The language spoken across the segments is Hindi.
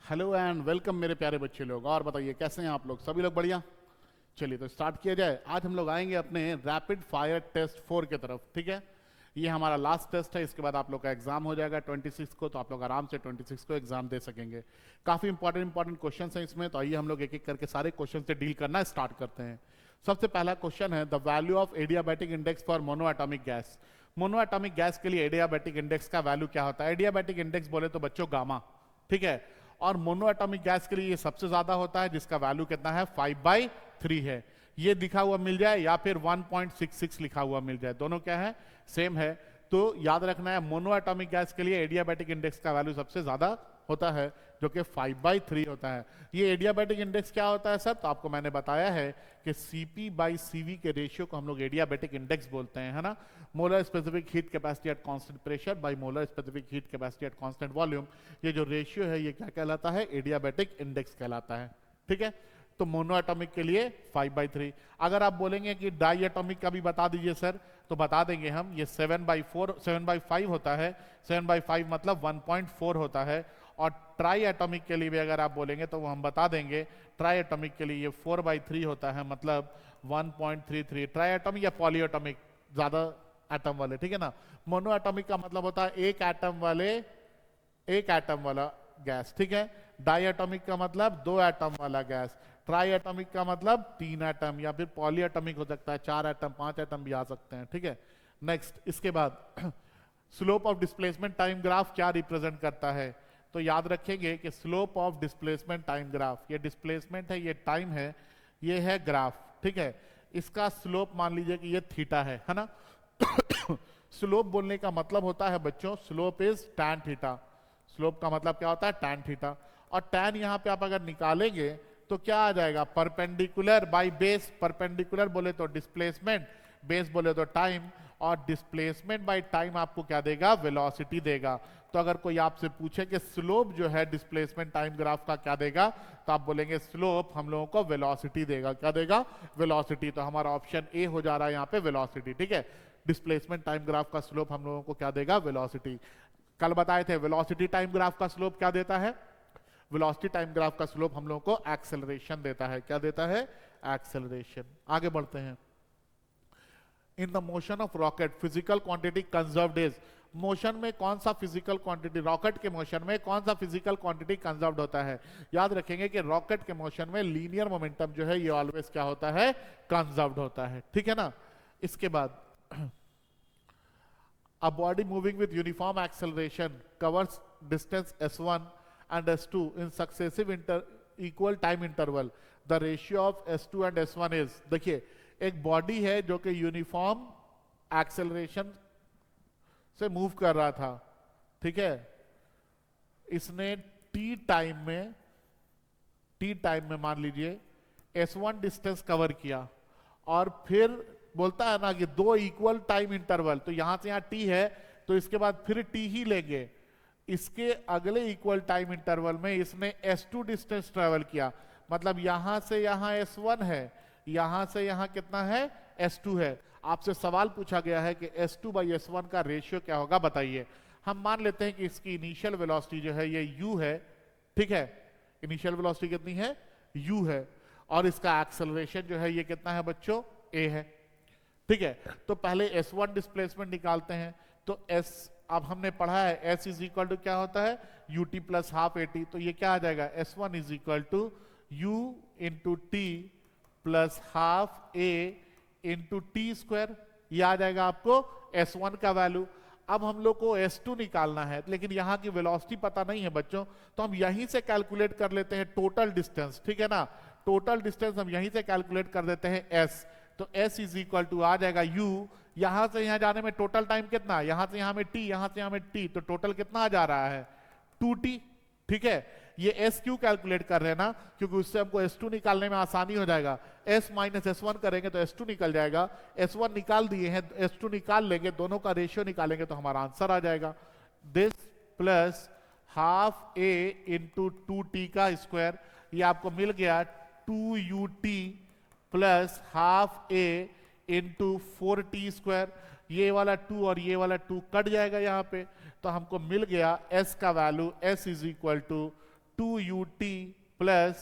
हेलो एंड वेलकम मेरे प्यारे बच्चे लोग। और बताइए कैसे हैं आप लोग? सभी लोग बढ़िया? चलिए तो स्टार्ट किया जाए। आज हम लोग आएंगे अपने रैपिड फायर टेस्ट 4 की तरफ। ठीक है, ये हमारा लास्ट टेस्ट है। इसके बाद आप लोग का एग्जाम हो जाएगा 26 को, तो आप लोग आराम से 26 को एग्जाम दे सकेंगे। काफी इंपॉर्टेंट क्वेश्चन हैं इसमें, तो आइए हम लोग एक एक करके सारे क्वेश्चन से डील करना स्टार्ट करते हैं। सबसे पहला क्वेश्चन है the value of adiabatic index for mono atomic gas. Mono atomic gas के लिए एडियाबैटिक इंडेक्स का वैल्यू क्या होता है? एडियाबैटिक इंडेक्स बोले तो बच्चों गामा, ठीक है। और मोनो एटॉमिक गैस के लिए ये सबसे ज्यादा होता है, जिसका वैल्यू कितना है? 5/3 है। ये लिखा हुआ मिल जाए या फिर 1.66 लिखा हुआ मिल जाए, दोनों क्या है? सेम है। तो याद रखना है मोनो एटॉमिक गैस के लिए एडियाबैटिक इंडेक्स का वैल्यू सबसे ज्यादा होता है, जो कि 5/3 होता है। ये एडियाबैटिक इंडेक्स क्या होता है सर? तो आपको मैंने बताया है कि Cp/Cv के रेशियो को हम लोग एडियाबैटिक इंडेक्स बोलते हैं, है ना। Molar specific heat capacity at constant pressure by molar specific heat capacity at constant volume, ये जो रेशियो है ये क्या कहलाता है? एडियाबैटिक इंडेक्स कहलाता है। ठीक है, तो मोनो एटॉमिक के लिए 5/3। अगर आप बोलेंगे कि डाई एटॉमिक का भी बता दीजिए सर, तो बता देंगे हम। ये 7/5 होता है। 7/5 मतलब 1.4 होता है। और ट्राई एटॉमिक के लिए भी अगर आप बोलेंगे तो वो हम बता देंगे। ट्राई एटॉमिक के लिए ये 4/3 होता है, मतलब 1.33। ट्राई एटॉमिक या पॉली एटॉमिक, ज्यादा एटम वाले, ठीक है ना। मोनो एटॉमिक का मतलब होता है एक एटम वाला गैस, ठीक है। डाई एटॉमिक का मतलब 2 एटम वाला गैस। ट्राई एटॉमिक का मतलब 3 एटम, या फिर पॉली एटॉमिक हो सकता है 4 एटम 5 एटम भी आ सकते हैं, ठीक है। नेक्स्ट, इसके बाद slope of displacement time graph क्या रिप्रेजेंट करता है? तो याद रखेंगे कि slope of displacement time graph, ये डिस्प्लेसमेंट है, ये टाइम है, ये है ग्राफ, ठीक है। इसका स्लोप मान लीजिए कि ये थीटा है ना। स्लोप बोलने का मतलब होता है बच्चों, slope is tan theta. Slope का मतलब क्या होता है? Tan theta. और टैन यहां पे आप अगर निकालेंगे तो क्या आ जाएगा? Perpendicular by base. परपेंडिकुलर बोले तो डिस्प्लेसमेंट, बेस बोले तो टाइम, और डिस्प्लेसमेंट बाय टाइम आपको क्या देगा? वेलोसिटी देगा। तो अगर कोई आपसे पूछे कि स्लोप जो है डिस्प्लेसमेंट टाइम ग्राफ का क्या देगा, तो आप बोलेंगे स्लोप हम लोगों को वेलोसिटी देगा। क्या देगा? वेलोसिटी। तो हमारा ऑप्शन ए हो जा रहा है यहाँ पे, वेलोसिटी, ठीक है। डिस्प्लेसमेंट टाइम ग्राफ का स्लोप हम लोगों को क्या देगा? वेलोसिटी। कल बताए थे वेलोसिटी टाइम ग्राफ का स्लोप क्या देता है? वेलोसिटी टाइम ग्राफ का स्लोप हम लोगों को एक्सेलरेशन देता है। क्या देता है? एक्सेलरेशन। आगे बढ़ते हैं। In the motion of rocket physical quantity conserved is. Motion में कौन सा फिजिकल क्वांटिटी, रॉकेट के मोशन में कौन सा फिजिकल क्वांटिटी कंजर्व्ड होता है? याद रखेंगे कि रॉकेट के मोशन में लीनियर मोमेंटम जो है ये ऑलवेज क्या होता है? कंजर्व्ड होता है, ठीक है ना। इसके बाद a body moving with uniform acceleration covers distance s1 and s2 in successive equal time interval. The ratio of s2 and s1 is, देखिए एक बॉडी है जो कि यूनिफॉर्म एक्सेलरेशन से मूव कर रहा था, ठीक है। इसने टी टाइम में मान लीजिए s1 डिस्टेंस कवर किया, और फिर बोलता है ना कि 2 इक्वल टाइम इंटरवल, तो यहां से यहां टी है तो इसके बाद फिर टी ही लेंगे। इसके अगले इक्वल टाइम इंटरवल में इसने s2 डिस्टेंस ट्रेवल किया, मतलब यहां से यहां s1 है, यहां से यहां कितना है? s2 है। आपसे सवाल पूछा गया है कि s2/s1 का रेशियो क्या होगा, बताइए। हम मान लेते हैं कि इसकी इनिशियल वेलोसिटी जो है ये u है, ठीक है। इनिशियल वेलोसिटी कितनी है? u है। और इसका एक्सेलरेशन जो है ये कितना है बच्चों? a है, ठीक है। तो पहले s1 डिस्प्लेसमेंट निकालते हैं। तो s, अब हमने पढ़ा है s इज इक्वल टू क्या होता है? ut plus half at। तो ये क्या आ जाएगा? s1 is equal to u into t plus half a into t square. ये आ जाएगा आपको s1 का वैल्यू। अब हम लोग को s2 निकालना है, लेकिन यहाँ की वेलोसिटी पता नहीं है बच्चों, तो हम यहीं से कैलकुलेट कर लेते हैं टोटल डिस्टेंस, ठीक है ना। टोटल डिस्टेंस हम यहीं से कैलकुलेट कर देते हैं s। तो s इज इक्वल टू आ जाएगा u, यहां से यहां जाने में टोटल टाइम कितना? यहां से यहां में t, यहां से यहां में t, तो टोटल कितना आ जा रहा है? 2t, ठीक है। ये s क्यों कैलकुलेट कर रहे हैं ना, क्योंकि उससे हमको s2 निकालने में आसानी हो जाएगा। s माइनस s1 करेंगे तो s2 निकल जाएगा। s1 निकाल दिए हैं, s2 निकाल लेंगे, दोनों का रेशियो निकालेंगे तो हमारा आंसर आ जाएगा। This plus half a into 2t का स्क्वायर, ये आपको मिल गया 2ut plus half a into 4t square. ये वाला 2 और ये वाला 2 कट जाएगा यहाँ पे, तो हमको मिल गया s का value, s is equal to 2ut plus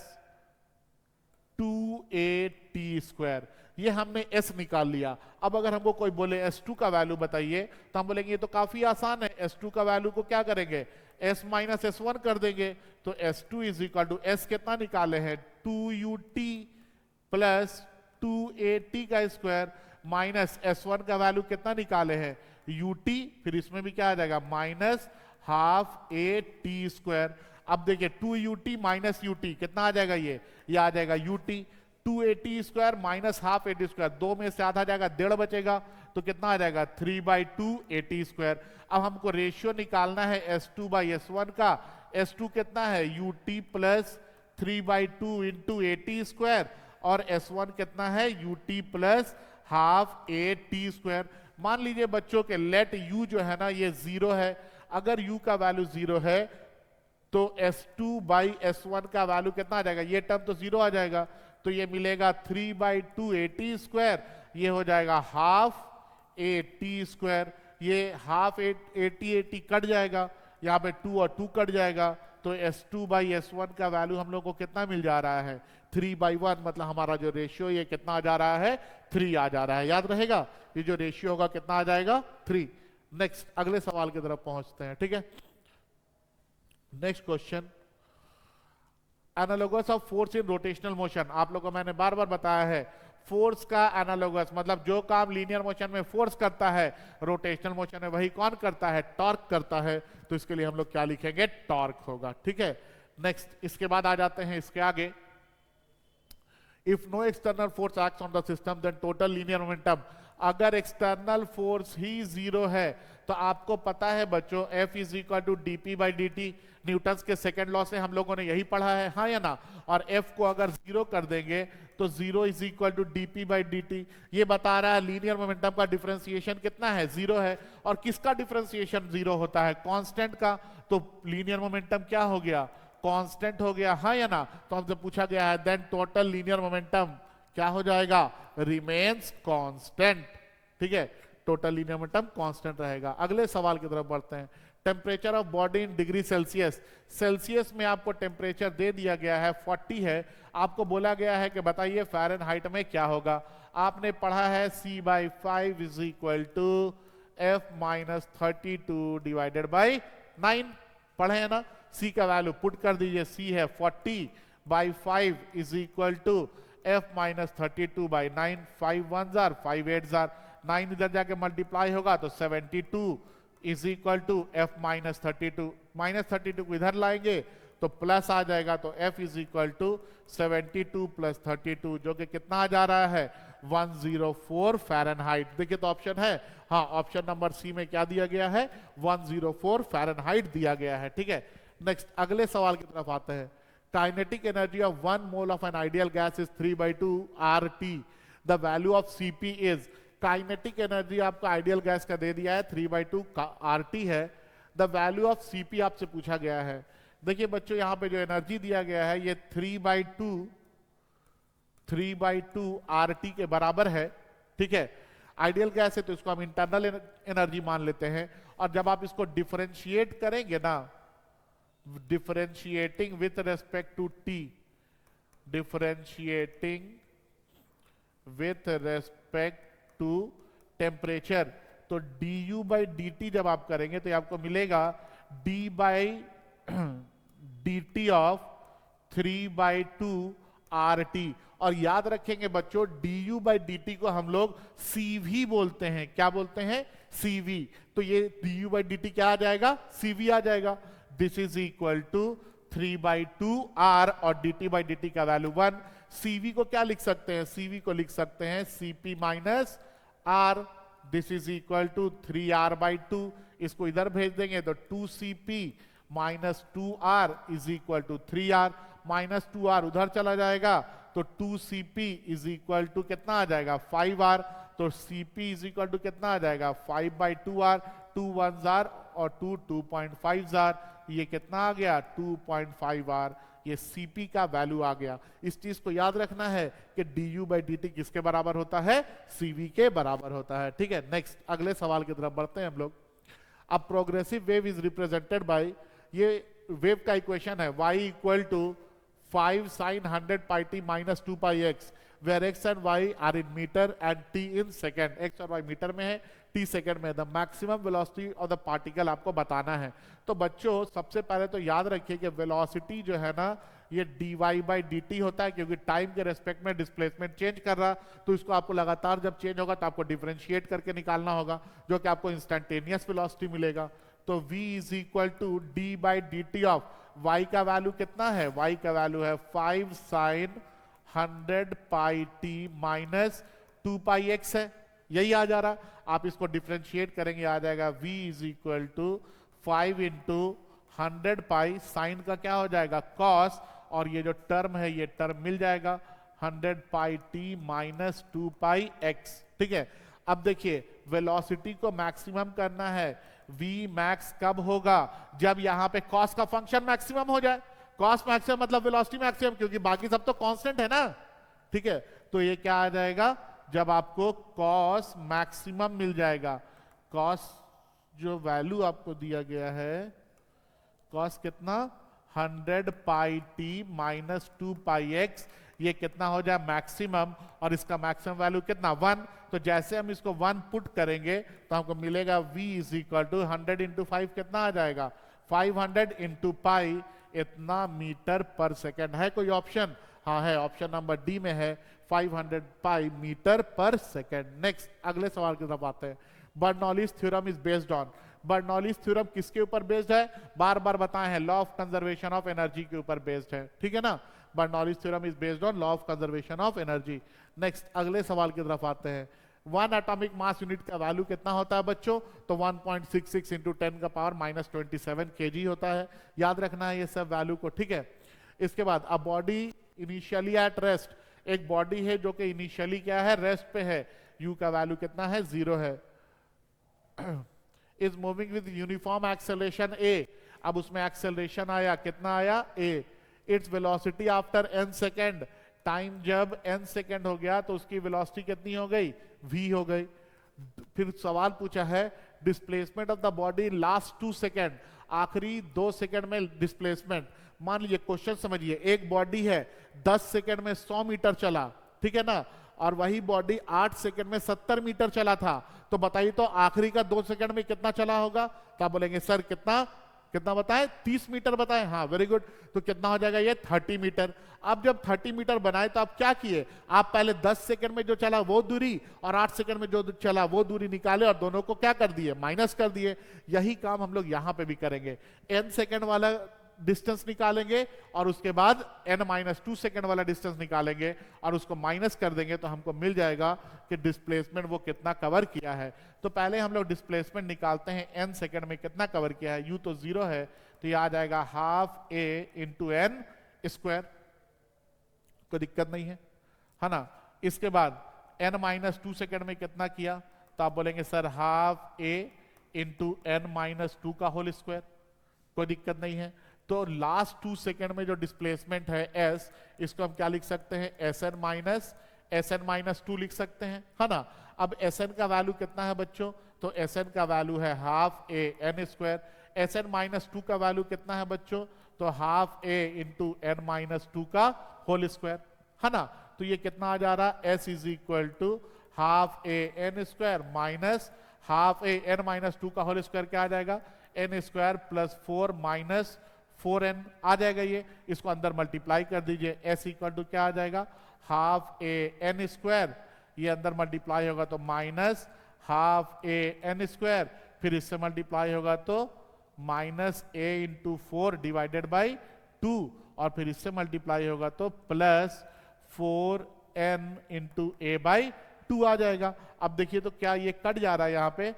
2at²। ये हमने s निकाल लिया। अब अगर हमको कोई बोले s2 का वैल्यू बताइए तो हम बोलेंगे ये तो काफी आसान है, s2 का वैल्यू को क्या करेंगे, s माइनस s1 कर देंगे। तो s2 is equal to s कितना निकाले हैं 2ut plus 2at² minus s1 का वैल्यू कितना निकाले हैं ut, फिर इसमें भी क्या आ जाएगा माइनस हाफ at²। अब देखिए 2ut माइनस ut कितना आ जाएगा, ये आ जाएगा ut 2at² minus half at², दो में से आधा जाएगा, डेढ़ बचेगा, तो कितना आ जाएगा 3/2 at²। अब हमको रेशियो निकालना है s2/s1 का। s2 कितना है ut प्लस 3/2 इंटू at² और s1 कितना है ut प्लस हाफ at²। मान लीजिए बच्चों के लेट u जो है ना ये 0 है। अगर u का वैल्यू 0 है तो s2/s1 का वैल्यू कितना आ जाएगा, ये टर्म तो 0 आ जाएगा, तो ये मिलेगा 3/2 at², ये हो जाएगा हाफ at²। ये हाफ 80 कट जाएगा, यहाँ पे 2 और 2 कट जाएगा, तो s2/s1 का वैल्यू हम लोग को कितना मिल जा रहा है 3/1। मतलब हमारा जो रेशियो ये कितना आ जा रहा है 3 आ जा रहा है। याद रहेगा ये जो रेशियो होगा कितना आ जाएगा 3। नेक्स्ट अगले सवाल की तरफ पहुंचते हैं, ठीक है। Next question, analogous of force in rotational motion. आप लोगों को मैंने बार बार बताया है फोर्स का एनालोगस मतलब जो काम लीनियर मोशन में फोर्स करता है रोटेशनल मोशन में वही कौन करता है, टॉर्क करता है। तो इसके लिए हम लोग क्या लिखेंगे, टॉर्क होगा, ठीक है। नेक्स्ट इसके बाद आ जाते हैं इसके आगे, if no external force acts on the system then total linear momentum. अगर एक्सटर्नल फोर्स ही 0 है तो आपको पता है बच्चों F इज इक्वल टू dp/dt, न्यूटन के सेकंड लॉ से हम लोगों ने यही पढ़ा है, हाँ या ना। और F को अगर 0 कर देंगे तो 0 इज इक्वल टू dp/dt। ये बता रहा है लीनियर मोमेंटम का डिफरेंशिएशन कितना है 0 है। और किसका डिफरेंशिएशन 0 होता है, कांस्टेंट का। तो लीनियर मोमेंटम क्या हो गया, कांस्टेंट हो गया, हाँ या ना। तो हमसे पूछा गया है देन टोटल लीनियर मोमेंटम क्या हो जाएगा, रिमेन्स कांस्टेंट, ठीक है। टोटल लीनियर मोमेंटम कांस्टेंट रहेगा। अगले सवाल की तरफ बढ़ते हैं, temperature of body in degree Celsius. Celsius में आपको टेम्परेचर दे दिया गया है 40 है। आपको बोला गया है कि बताइए फ़ारेनहाइट में क्या होगा। आपने पढ़ा है c/5 is equal to F-32 divided by 9, पढ़े हैं ना। c का वैल्यू पुट कर दीजिए, c है 40/5 is equal to F-32/9, 5 1s are 5 8s are 9 इधर जाके मल्टीप्लाई होगा तो 72 इज इक्वल टू F-32। -32 को इधर लाएंगे तो प्लस आ जाएगा, तो F is equal to 72 plus 32 जो कि कितना आ जा रहा है 104 फ़ारेनहाइट। देखिए तो ऑप्शन है, हाँ ऑप्शन नंबर सी में क्या दिया गया है 104 फ़ारेनहाइट दिया गया है, ठीक है। नेक्स्ट अगले सवाल की तरफ आते हैं, kinetic energy of 1 mole of an ideal gas is 3/2 RT, the value of Cp is. Kinetic energy आपको आइडियल गैस का दे दिया है 3/2 RT है, द वैल्यू ऑफ Cp आपसे पूछा गया है। देखिए बच्चों यहाँ पे जो एनर्जी दिया गया है ये 3/2 RT के बराबर है, ठीक है। आइडियल गैस है तो इसको हम इंटरनल एनर्जी मान लेते हैं। और जब आप इसको डिफरेंशिएट करेंगे ना, differentiating with respect to T, differentiating with respect to temperature, तो du/dt जब आप करेंगे तो आपको मिलेगा d/dt ऑफ 3/2 RT। और याद रखेंगे बच्चों du/dt को हम लोग CV बोलते हैं। क्या बोलते हैं, CV। तो ये du/dt क्या आ जाएगा, CV आ जाएगा। This is equal to 3/2 R और dt/dt का वैल्यू 1। CV को क्या लिख सकते हैं, CV को लिख सकते हैं Cp minus R। This is equal to 3R/2। इसको इधर भेज देंगे तो 2Cp minus 2R is equal to 3R, minus 2R उधर चला जाएगा तो 2Cp इज इक्वल टू कितना आ जाएगा 5R। तो Cp इज इक्वल टू कितना आ जाएगा 5/2R, 2 1s are और 2 2.5s are, ये कितना आ गया 2.5R। ये Cp का वैल्यू आ गया। इस चीज को याद रखना है कि du/dt किसके बराबर होता है, Cv के बराबर होता है, ठीक है। नेक्स्ट अगले सवाल की तरफ बढ़ते हैं हम लोग। अब progressive wave is represented by, ये वेव का इक्वेशन है y equal to 5 sin 100 pi t minus 2 pi x, where x and y are in meter and t in second. x और y मीटर में है, t सेकंड में. The maximum velocity of the particle आपको बताना है. तो बच्चों सबसे पहले तो याद रखिए कि वेलोसिटी जो है ना ये dy बाई dt होता है, क्योंकि टाइम के रेस्पेक्ट में डिस्प्लेसमेंट चेंज कर रहा, तो इसको आपको लगातार जब चेंज होगा तो आपको डिफरेंशिएट करके निकालना होगा, जो कि आपको इंस्टेंटेनियस वेलोसिटी मिलेगा. तो v is equal to d by d t of y का वैल्यू कितना है, y का वैल्यू है 5 sine 100 pi t minus 2 pi x है, यही आ जा रहा. आप इसको डिफरेंशिएट करेंगे, आ जाएगा v is equal to 5 into 100 pi, sine का क्या हो जाएगा कॉस, और ये जो टर्म है ये टर्म मिल जाएगा 100 pi t minus 2 pi x. ठीक है. अब देखिए वेलोसिटी को मैक्सिमम करना है. v मैक्स कब होगा, जब यहां पे cos का फंक्शन मैक्सिमम हो जाए. cos मैक्सिमम मतलब वेलोसिटी मैक्सिमम, क्योंकि बाकी सब तो कांस्टेंट है ना. ठीक है. तो ये क्या आ जाएगा, जब आपको cos मैक्सिमम मिल जाएगा. cos जो वैल्यू आपको दिया गया है, cos कितना 100 pi t minus 2 pi x, ये कितना हो जाए मैक्सिमम, और इसका मैक्सिमम वैल्यू कितना 1. तो जैसे हम इसको 1 पुट करेंगे तो हमको मिलेगा v is equal to 100 into 5 कितना आ जाएगा 500 इंटू पाई, इतना मीटर पर सेकेंड. है कोई ऑप्शन? हाँ है, ऑप्शन नंबर डी में है 500 पाई मीटर पर सेकेंड. नेक्स्ट अगले सवाल की तरफ आते हैं. Bernoulli's theorem is based on. Bernoulli's theorem किसके ऊपर बेस्ड है, बार बार बताए हैं, law of conservation of energy के ऊपर बेस्ड है. ठीक है ना. Bernoulli's theorem is based on law of conservation of energy. Next अगले सवाल की तरफ आते हैं. 1 एटॉमिक मास यूनिट का वैल्यू कितना होता है बच्चों, तो 1.66 इंटू 10 का पावर माइनस 27 kg होता है. याद रखना है ये सब वैल्यू को. ठीक है. इसके बाद a body initially at rest, एक बॉडी है जो कि इनिशियली क्या है, रेस्ट पे है. u का वैल्यू कितना है 0 है. Is moving with uniform acceleration a, अब उसमें एक्सेलरेशन आया, कितना आया a. Its velocity after n second, time जब n सेकेंड हो गया तो उसकी वेलोसिटी कितनी हो गई v हो गई. फिर सवाल पूछा है displacement of the body last 2 second, आखिरी 2 सेकेंड में डिस्प्लेसमेंट. मान लीजिए क्वेश्चन समझिए, एक बॉडी है 10 सेकेंड में 100 मीटर चला, ठीक है ना, और वही बॉडी 8 सेकेंड में 70 मीटर चला था. तो बताइए तो आखिरी का 2 सेकेंड में कितना चला होगा. तो आप बोलेंगे सर कितना कितना बताएं, 30 मीटर बताएं. हाँ वेरी गुड. तो कितना हो जाएगा ये 30 मीटर. अब जब 30 मीटर बनाए तो आप क्या किए, आप पहले 10 सेकंड में जो चला वो दूरी और 8 सेकंड में जो चला वो दूरी निकाले और दोनों को क्या कर दिए, माइनस कर दिए. यही काम हम लोग यहां पे भी करेंगे. n सेकंड वाला डिस्टेंस निकालेंगे और उसके बाद n-2 सेकंड वाला डिस्टेंस निकालेंगे और उसको माइनस कर देंगे, तो हमको मिल जाएगा कि डिस्प्लेसमेंट वो कितना कवर किया है. तो पहले हम लोग डिस्प्लेसमेंट निकालते हैं, n सेकंड में कितना कवर किया है. u तो 0 है, तो ये आ जाएगा half a into n square. कोई दिक्कत नहीं है ना. इसके बाद n-2 सेकंड में कितना किया, तो आप बोलेंगे sir half a into n-2 का होल स्क्वायर. कोई दिक्कत नहीं है. तो लास्ट 2 सेकंड में जो डिस्प्लेसमेंट है s, इसको हम क्या लिख सकते हैं, sn-2 लिख सकते हैं, है ना. अब sn का वैल्यू कितना है बच्चों, तो sn का वैल्यू है half a n square. sn-2 का वैल्यू कितना है बच्चों, तो हाफ a इंटू n-2 का होल स्क्वायर, है ना. तो ये कितना आ जा रहा है, s is equal to half a n square minus half a n-2 का होल स्क्वायर. क्या आ जाएगा, n square plus 4 minus 4n आ जाएगा. ये इसको अंदर मल्टीप्लाई कर दीजिए, s इक्वल टू क्या आ जाएगा, हाफ a n स्क्वायर, ये अंदर मल्टीप्लाई होगा तो minus half a n square, फिर इससे मल्टीप्लाई होगा तो minus a into 4 divided by 2, और फिर इससे मल्टीप्लाई होगा तो plus 4n into a by 2 आ जाएगा. अब देखिए तो क्या ये कट जा रहा है, यहाँ पे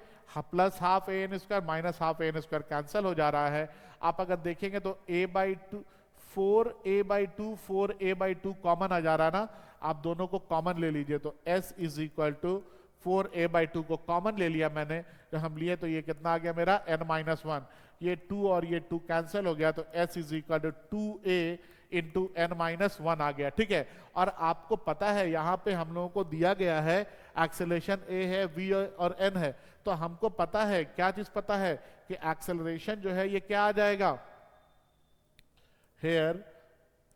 plus half A N square minus half A N square cancel हो जा रहा है. आप अगर देखेंगे तो a बाई 2 4a/2 कॉमन आ जा रहा है ना, आप दोनों को कॉमन ले लीजिए. तो s is equal to 4a/2 को कॉमन ले लिया मैंने, जो हम लिए तो ये कितना आ गया मेरा n-1, ये 2 और ये 2 कैंसिल हो गया, तो s is equal to 2a into n-1 आ गया. ठीक है. और आपको पता है यहाँ पे हम लोगों को दिया गया है एक्सेलरेशन a है, v और n है, तो हमको पता है क्या चीज पता है कि एक्सेलरेशन जो है ये क्या आ जाएगा, हेयर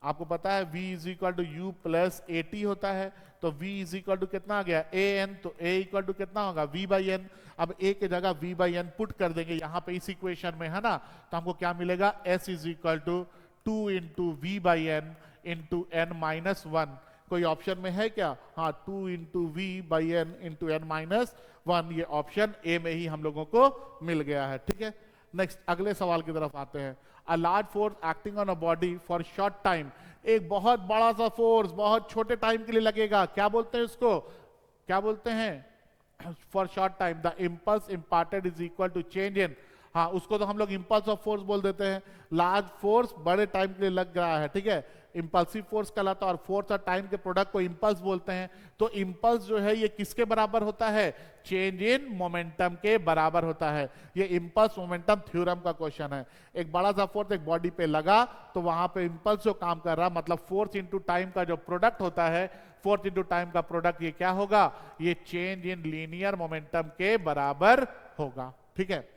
आपको पता है v is equal to u plus a t होता है, तो v इज इक्वल टू कितना आ गया ए एन, तो a इक्वल टू कितना होगा v बाई एन। अब a के जगह v बाई एन पुट कर देंगे यहाँ पे इस इक्वेशन में, है ना, तो हमको क्या मिलेगा s is equal to 2 into v by n into n minus one. कोई ऑप्शन में है क्या? हाँ, 2 into v by n into n minus one, ये ऑप्शन ए में ही हम लोगों को मिल गया है। ठीक है, नेक्स्ट अगले सवाल की तरफ आते हैं। A large force acting on a body for short time, एक बहुत बड़ा सा फोर्स बहुत छोटे टाइम के लिए लगेगा, क्या बोलते हैं उसको, क्या बोलते हैं? For short time the impulse imparted is equal to change in, हाँ उसको तो हम लोग इम्पल्स ऑफ फोर्स बोल देते हैं। लार्ज फोर्स बड़े टाइम के लिए लग रहा है, ठीक है, इंपल्सिव फोर्स कहलाता है, और फोर्स और टाइम के प्रोडक्ट को इंपल्स बोलते हैं। तो इंपल्स जो है ये किसके बराबर होता है? चेंज इन मोमेंटम के बराबर होता है। ये इंपल्स मोमेंटम थ्योरम का क्वेश्चन है। एक बड़ा सा फोर्स एक बॉडी पे लगा तो वहां पे इंपल्स जो काम कर रहा, मतलब फोर्स इंटू टाइम का जो प्रोडक्ट होता है, फोर्स इंटू टाइम का प्रोडक्ट ये क्या होगा? ये चेंज इन लीनियर मोमेंटम के बराबर होगा। ठीक है,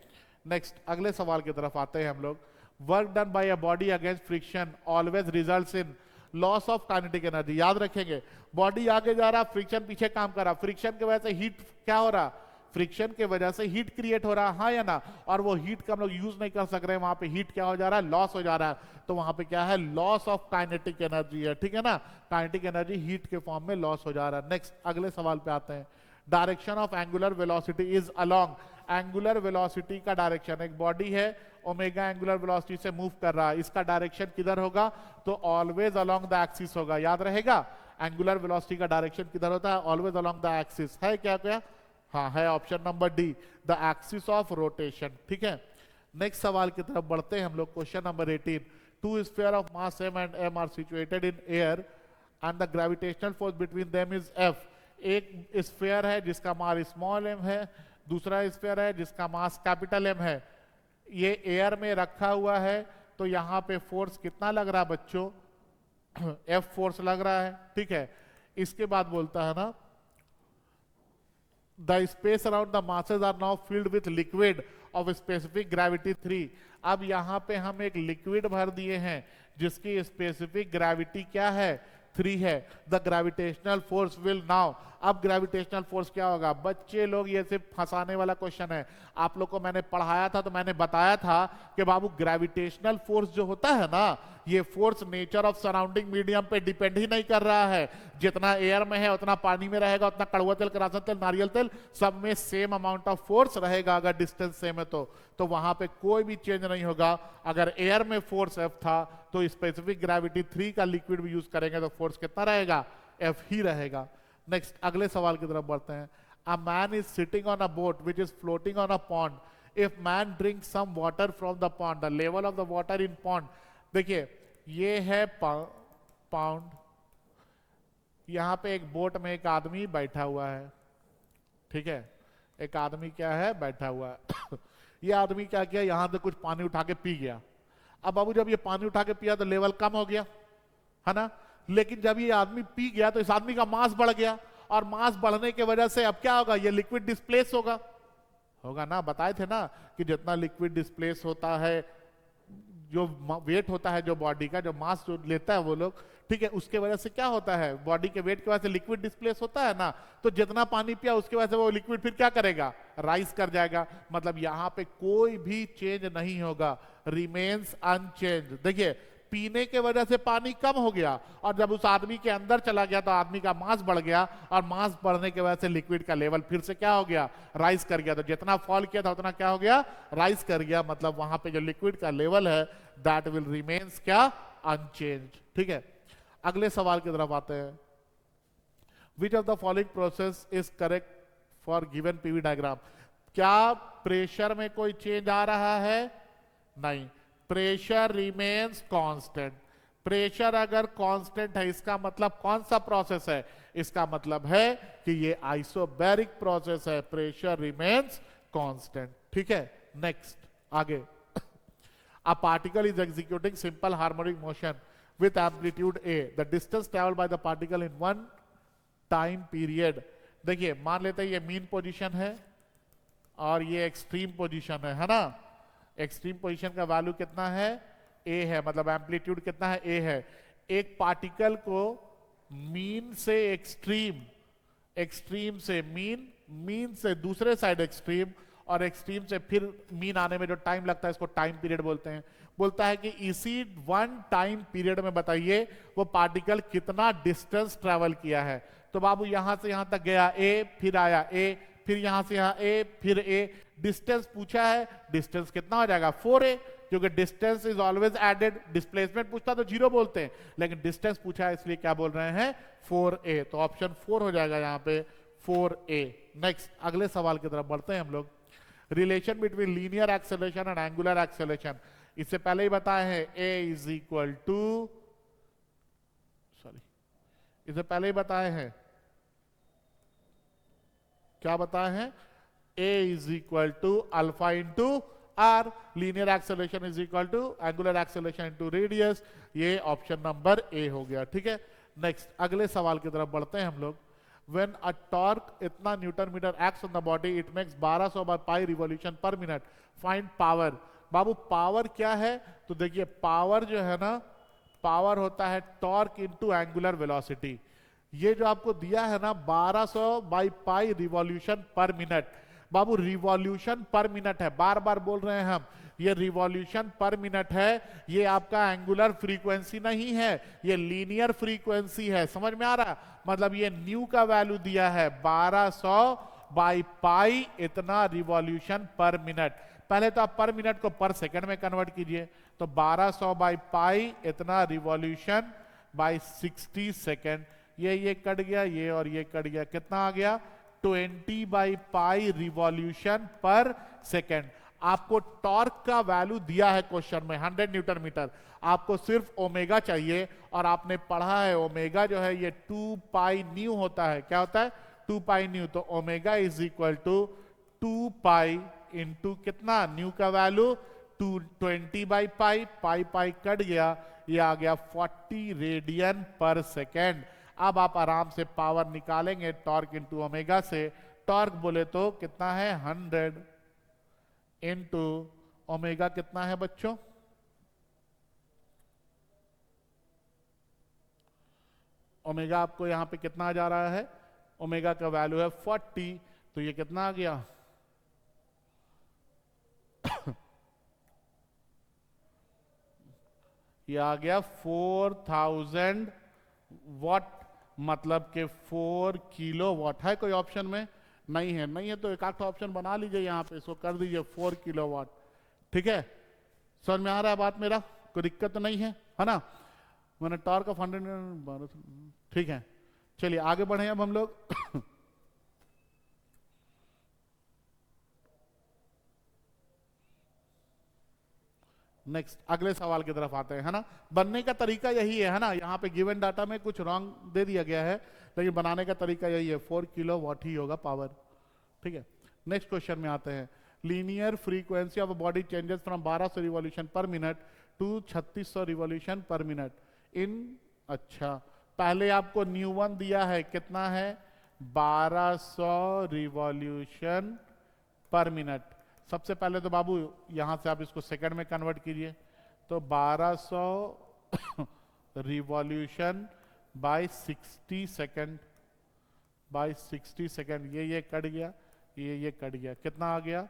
नेक्स्ट अगले सवाल की तरफ आते हैं हम लोग। Work done by a body against friction always results in loss of kinetic energy. याद रखेंगे, बॉडी आगे जा रहा, फ्रिक्शन पीछे काम कर रहा, फ्रिक्शन की वजह से हीट क्या हो रहा? फ्रिक्शन के वजह से हीट क्रिएट हो रहा, हाँ या ना? और वो हीट का हम लोग यूज नहीं कर सक रहे, वहां पे हीट क्या हो जा रहा है? लॉस हो जा रहा है। तो वहां पे क्या है? लॉस ऑफ काइनेटिक एनर्जी है। ठीक है ना, काइनेटिक एनर्जी हीट के फॉर्म में लॉस हो जा रहा है। नेक्स्ट अगले सवाल पे आते हैं। Direction of angular velocity is along, angular velocity का डायरेक्शन, एक बॉडी है ओमेगा एंगुलर वेलोसिटी से मूव कर रहा है, इसका डायरेक्शन किधर होगा? तो ऑलवेज अलोंग द एक्सिस होगा। याद रहेगा, एंगुलर वेलोसिटी का डायरेक्शन किधर होता है? Always along the axis. है क्या क्या? हाँ है, option number D, the axis of rotation. ठीक है, नेक्स्ट सवाल की तरफ बढ़ते हैं हम लोग। Question number 18, two sphere of mass m and m are situated in air and the gravitational force between them is F। एक स्फीयर है जिसका मास स्मॉल m है, दूसरा स्फीयर है जिसका मास कैपिटल M है। ये एयर में रखा हुआ है, तो यहां पे फोर्स कितना लग रहा है बच्चों? F फोर्स लग रहा है। ठीक है, इसके बाद बोलता है ना, the space around the masses are now filled with liquid of specific gravity 3। अब यहां पे हम एक लिक्विड भर दिए हैं जिसकी स्पेसिफिक ग्रेविटी क्या है? 3 है। The gravitational force will now, अब ग्रेविटेशनल फोर्स क्या होगा? बच्चे लोग ये सिर्फ फंसाने वाला क्वेश्चन है। आप लोग को मैंने पढ़ाया था तो मैंने बताया था कि बाबू ग्रेविटेशनल फोर्स जो होता है ना, ये force nature of surrounding medium पे डिपेंड ही नहीं कर रहा है। जितना एयर में है उतना पानी में रहेगा, उतना कड़वा तेल, करासन तेल, नारियल तेल, सब में सेम अमाउंट ऑफ फोर्स रहेगा अगर डिस्टेंस सेम है तो वहां पे कोई भी चेंज नहीं होगा। अगर एयर में फोर्स F था तो स्पेसिफिक ग्रेविटी 3 का लिक्विड भी यूज करेंगे तो फोर्स कितना रहेगा? F ही रहेगा। नेक्स्ट अगले सवाल की तरफ बढ़ते हैं। A man is sitting on a boat which is floating on a pond, if man drink some water from the pond, the level of the water in pond. देखिए ये है पाउंड, यहां पे एक बोट में एक आदमी बैठा हुआ है। ठीक है, एक आदमी क्या है? बैठा हुआ है। ये आदमी क्या किया? यहां से कुछ पानी उठा के पी गया। अब बाबू जब ये पानी उठा के पिया तो लेवल कम हो गया, है ना? लेकिन जब ये आदमी पी गया तो इस आदमी का मास बढ़ गया, और मास बढ़ने की वजह से अब क्या होगा? ये लिक्विड डिस्प्लेस होगा, होगा ना? बताए थे ना कि जितना लिक्विड डिस्प्लेस होता है, जो वेट होता है, जो बॉडी का जो मास जो लेता है वो लोग, ठीक है, उसके वजह से क्या होता है? बॉडी के वेट की वजह से लिक्विड डिस्प्लेस होता है ना, तो जितना पानी पिया उसके वजह से वो लिक्विड फिर क्या करेगा? राइज कर जाएगा। मतलब यहां पे कोई भी चेंज नहीं होगा, रिमेन्स अनचेंज। देखिए पीने के वजह से पानी कम हो गया, और जब उस आदमी के अंदर चला गया तो आदमी का मास बढ़ गया, और मास बढ़ने की वजह से लिक्विड का लेवल फिर से क्या हो गया? राइज कर गया। तो जितना फॉल किया था उतना क्या हो गया? राइज कर गया। मतलब वहां पे जो लिक्विड का लेवल है दैट विल रिमेन्स क्या? अनचेंज। ठीक है, अगले सवाल की तरफ आते हैं। Which of the following process is correct for given PV diagram. क्या प्रेशर में कोई चेंज आ रहा है? नहीं, प्रेशर रिमेन्स कांस्टेंट। प्रेशर अगर कांस्टेंट है इसका मतलब कौन सा प्रोसेस है? इसका मतलब है कि ये आइसोबैरिक प्रोसेस है, प्रेशर रिमेन्स कांस्टेंट। ठीक है, नेक्स्ट आगे। A particle is executing simple harmonic motion with amplitude A. The distance traveled by the particle in one time period. देखिए मान लेते हैं ये मीन पोजीशन है और ये एक्सट्रीम पोजीशन है ना? एक्सट्रीम पोजीशन का वैल्यू कितना है? ए है, मतलब एम्पलीट्यूड कितना है, ए है। एक पार्टिकल को मीन से एक्सट्रीम, एक्सट्रीम से मीन, मीन से दूसरे साइड एक्सट्रीम, और एक्सट्रीम से फिर मीन आने में जो टाइम लगता है इसको टाइम पीरियड बोलते हैं। बोलता है कि इसी वन टाइम पीरियड में बताइए वो पार्टिकल कितना डिस्टेंस ट्रेवल किया है। तो बाबू यहां से यहां तक गया ए, फिर आया ए, फिर यहां से यहां ए, फिर ए, डिस्टेंस पूछा है, डिस्टेंस कितना हो जाएगा 4a, क्योंकि distance is always added. Displacement पूछता तो 0 बोलते हैं, लेकिन डिस्टेंस पूछा है इसलिए क्या बोल रहे हैं 4a, तो ऑप्शन 4 हो जाएगा यहाँ पे 4a। नेक्स्ट अगले सवाल की तरफ बढ़ते हैं हम लोग। Relation between linear acceleration and angular acceleration, इससे पहले ही बताए हैं a is equal to, sorry इससे पहले ही बताए हैं, क्या बताए हैं, a is equal to alpha into r, linear acceleration is equal to angular acceleration into radius. ये ऑप्शन नंबर ए हो गया, ठीक है। नेक्स्ट अगले सवाल की तरफ बढ़ते हैं हम लोग। When a torque इतना newton metre acts on the body, it makes 1200 by pi revolution per minute. Find power। Babu power क्या है, तो देखिए पावर जो है ना, पावर होता है टॉर्क इनटू एंगुलर वेलोसिटी। ये जो आपको दिया है ना 1200 by pi revolution per minute, Babu revolution per minute है, बार बार बोल रहे हैं हम, ये रिवॉल्यूशन पर मिनट है, ये आपका एंगुलर फ्रीक्वेंसी नहीं है, ये लीनियर फ्रीक्वेंसी है। समझ में आ रहा है, मतलब ये न्यू का वैल्यू दिया है 1200 बाई पाई इतना रिवॉल्यूशन पर मिनट। पहले तो आप पर मिनट को पर सेकंड में कन्वर्ट कीजिए, तो 1200 बाई पाई इतना रिवॉल्यूशन बाई 60 सेकंड, ये कट गया, ये और ये कट गया, कितना आ गया 20 बाई पाई रिवॉल्यूशन पर सेकंड। आपको टॉर्क का वैल्यू दिया है क्वेश्चन में 100 न्यूटन मीटर, आपको सिर्फ ओमेगा चाहिए, और आपने पढ़ा है ओमेगा जो है ये 2 पाई न्यू होता है, क्या होता है 2 पाई न्यू, तो omega is equal to 2 pi into कितना न्यू का वैल्यू 220 by pi, pi pi cut गया, ये आ गया 40 रेडियन पर सेकेंड। अब आप आराम से पावर निकालेंगे टॉर्क इंटू ओमेगा से, टॉर्क बोले तो कितना है 100 इंटू ओमेगा कितना है बच्चों, ओमेगा आपको यहां पे कितना आ जा रहा है, ओमेगा का वैल्यू है 40, तो ये कितना आ गया ये आ गया 4000 वॉट, मतलब के 4 किलो वॉट। है कोई ऑप्शन में, नहीं है, नहीं है तो एक आध ऑप्शन बना लीजिए यहाँ पे, इसको कर दीजिए 4 किलो वॉट, ठीक है। समझ में आ रहा है बात मेरा, कोई दिक्कत तो नहीं है ना। मैंने टॉर्क ऑफ 100, ठीक है। चलिए आगे बढ़े अब हम लोग नेक्स्ट अगले सवाल की तरफ आते हैं, है ना। बनने का तरीका यही है ना, यहाँ पे गिवन डाटा में कुछ रॉन्ग दे दिया गया है, लेकिन बनाने का तरीका यही है, 4 किलो वॉट ही होगा पावर, ठीक है। नेक्स्ट क्वेश्चन में आते हैं। Linear frequency of a body changes from 1200 revolution per minute to 3600 revolution per minute in, अच्छा पहले आपको न्यू वन दिया है, कितना है 1200 रिवॉल्यूशन पर मिनट। सबसे पहले तो बाबू यहां से आप इसको सेकंड में कन्वर्ट कीजिए, तो 1200 revolution by 60 second, by 60 second, ये कट गया, ये कट गया, कितना आ गया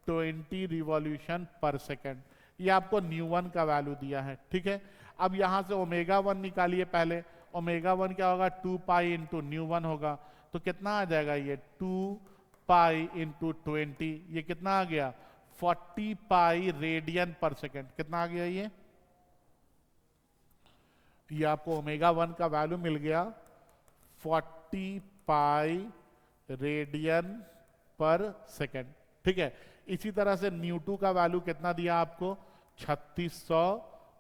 20 रिवॉल्यूशन पर सेकंड। ये आपको न्यू वन का वैल्यू दिया है, ठीक है। अब यहां से ओमेगा वन निकालिए पहले, ओमेगा वन क्या होगा 2 पाई इंटू न्यू वन होगा, तो कितना आ जाएगा ये 2 पाई इंटू 20, ये कितना आ गया 40 पाई रेडियन पर सेकेंड, कितना आ गया ये आपको ओमेगा वन का वैल्यू मिल गया 40 पाई रेडियन पर सेकेंड, ठीक है। इसी तरह से न्यू टू का वैल्यू कितना दिया आपको 3600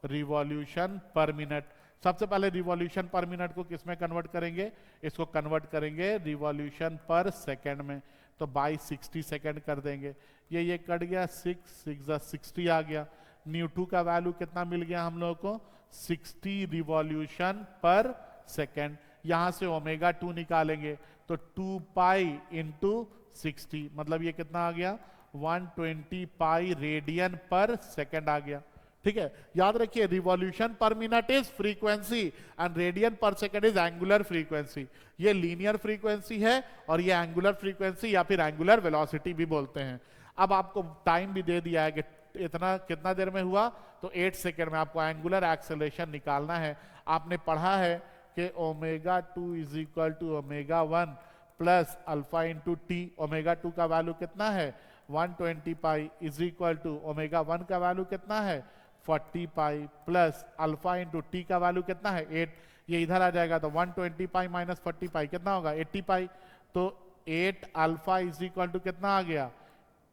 रिवॉल्यूशन पर मिनट। सबसे पहले रिवॉल्यूशन पर मिनट को किसमें कन्वर्ट करेंगे, इसको कन्वर्ट करेंगे रिवॉल्यूशन पर सेकेंड में, तो बाई 60 सेकेंड कर देंगे, ये कट गया 60 आ गया। न्यू टू का वैल्यू कितना मिल गया हम लोगों को 60 रिवॉल्यूशन पर सेकेंड। यहां से ओमेगा 2 निकालेंगे तो 2 पाई इंटू 60, मतलब ये कितना आ गया 120 पाई रेडियन पर सेकेंड आ गया, ठीक है, याद रखिए revolution per minute is frequency and radian पर सेकंड इज एंगुलर फ्रीक्वेंसी। ये लीनियर फ्रीक्वेंसी है और ये एंगुलर फ्रीक्वेंसी या फिर एंगुलर वेलोसिटी भी बोलते हैं। अब आपको टाइम भी दे दिया है कि इतना कितना देर में हुआ, तो 8 सेकेंड में आपको एंगुलर एक्सेलरेशन निकालना है। आपने पढ़ा है कि omega 2 is equal to omega 1 plus alpha into t. Omega 2 का वैल्यू कितना है 120 pi is equal to omega 1 का वैल्यू कितना है 40 pi plus alpha into t का वैल्यू कितना है 8। ये इधर आ जाएगा तो 120 पाई माइनस 40 पाई कितना होगा 80 पाई। तो 8 अल्फा इज इक्वल टू कितना आ गया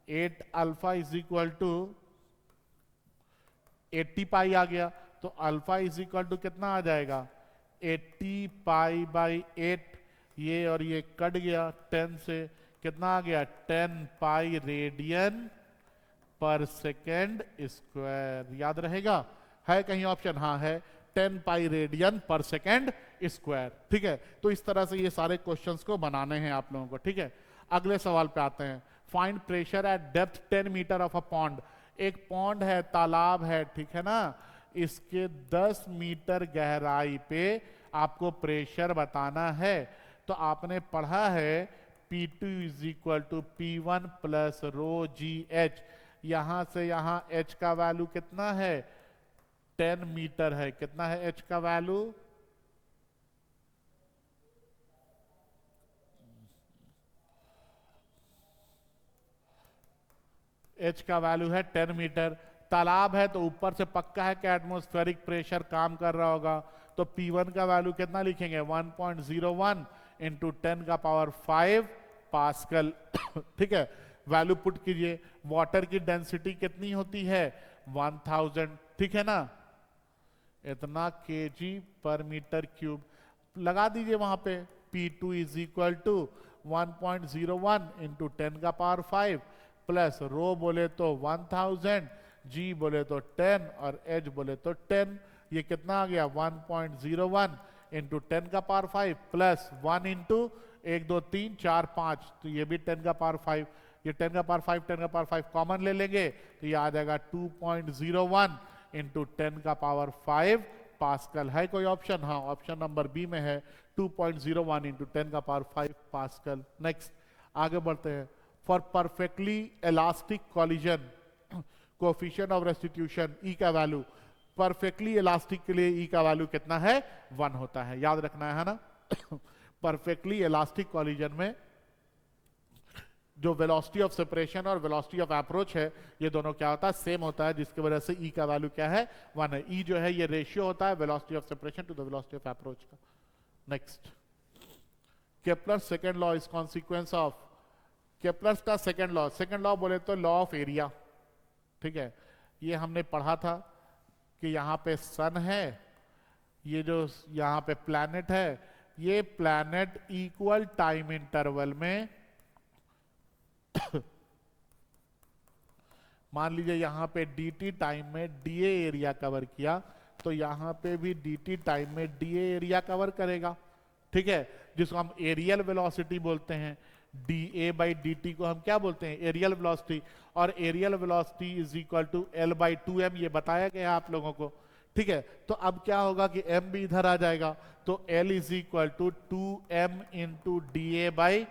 8 अल्फा इज इक्वल टू 80 पाई आ गया। तो अल्फा इज इक्वल टू कितना आ जाएगा 80 पाई बाई 8। ये और ये कट गया 10 से, कितना आ गया 10 पाई रेडियन पर सेकेंड स्क्वायर। याद रहेगा, है कहीं ऑप्शन? हाँ है, 10 पाई रेडियन पर सेकेंड स्क्वायर। ठीक है, तो इस तरह से ये सारे क्वेश्चंस को बनाने हैं आप लोगों को। ठीक है, अगले सवाल पे आते हैं। Find pressure at depth 10 metre of a pond. एक पॉन्ड है, तालाब है, ठीक है ना, इसके 10 मीटर गहराई पे आपको प्रेशर बताना है। तो आपने पढ़ा है P2 is equal to P1 plus rho g h. यहां से यहां h का वैल्यू कितना है 10 मीटर है। कितना है h का वैल्यू? h का वैल्यू है 10 मीटर। तालाब है तो ऊपर से पक्का है कि एटमॉस्फेरिक प्रेशर काम कर रहा होगा। तो P1 का वैल्यू कितना लिखेंगे 1.01 इंटू 10 का पावर 5 पास्कल। ठीक है, वैल्यू पुट कीजिए। वाटर की डेंसिटी कितनी होती है 1000। ठीक है ना, इतना केजी पर मीटर क्यूब लगा दीजिए वहां पे। P2 is equal to 1.01 into 10 का पावर 5 प्लस रो बोले तो 1000, जी बोले तो 10 और एच बोले तो 10। ये कितना आ गया 1.01 इंटू 10 का पावर 5 प्लस 1 इंटू 1 2 3 4 5, तो ये भी 10 का पावर 5। ये 10 का पावर 5 10 का पावर 5 कॉमन ले लेंगे तो ये आ जाएगा 2.01 इंटू 10 का पावर 5 पास्कल। है कोई ऑप्शन? हाँ, ऑप्शन नंबर बी में है 2.01 इंटू 10 का पावर 5 पास्कल। नेक्स्ट आगे बढ़ते हैं। For perfectly elastic collision coefficient of restitution e का वैल्यू, परफेक्टली इलास्टिक के लिए ई का वैल्यू कितना है 1 होता है। याद रखना है ना। परफेक्टली इलास्टिक कॉलिजन में जो वेलोसिटी ऑफ सेपरेशन और वेलोसिटी ऑफ अप्रोच है ये दोनों क्या होता है सेम होता है, जिसकी वजह से ई का वैल्यू क्या है 1 है। ई जो है ये रेशियो होता है velocity of separation to the velocity of approach का। Next, Kepler second law is consequence of. Kepler's का सेकंड लॉ, सेकंड लॉ बोले तो लॉ ऑफ एरिया। ठीक है, ये हमने पढ़ा था कि यहाँ पे सन है, ये जो यहाँ पे प्लैनेट है, ये प्लैनेट इक्वल टाइम इंटरवल में मान लीजिए यहाँ पे dt टाइम में dA एरिया कवर किया, तो यहाँ पे भी dt टाइम में dA एरिया कवर करेगा। ठीक है, जिसको हम एरियल वेलोसिटी बोलते हैं। dA बाई dt को हम क्या बोलते हैं एरियल वेलोसिटी, और areal velocity is equal to L by 2m, ये बताया गया आप लोगों को। ठीक है, तो अब क्या होगा कि m भी इधर आ जाएगा, तो L is equal to 2m into dA by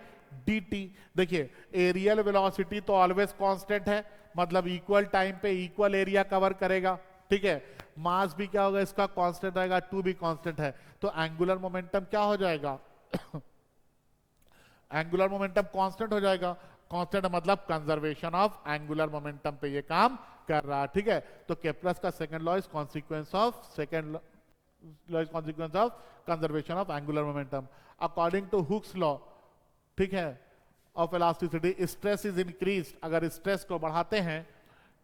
dt। देखिए एरियल वेलोसिटी तो ऑलवेज कांस्टेंट है, मतलब इक्वल टाइम पे इक्वल एरिया कवर करेगा। ठीक है, मास भी क्या होगा इसका कांस्टेंट रहेगा, 2 भी कांस्टेंट है, तो एंगुलर मोमेंटम क्या हो जाएगा एंगुलर मोमेंटम कांस्टेंट हो जाएगा। कांस्टेंट मतलब कंजर्वेशन ऑफ एंगुलर मोमेंटम पे ये काम कर रहा है। ठीक है, तो केपलर्स का second law is consequence of conservation of angular momentum. According to Hooke's law, ठीक है, of elasticity, stress is increase, अगर स्ट्रेस को बढ़ाते हैं,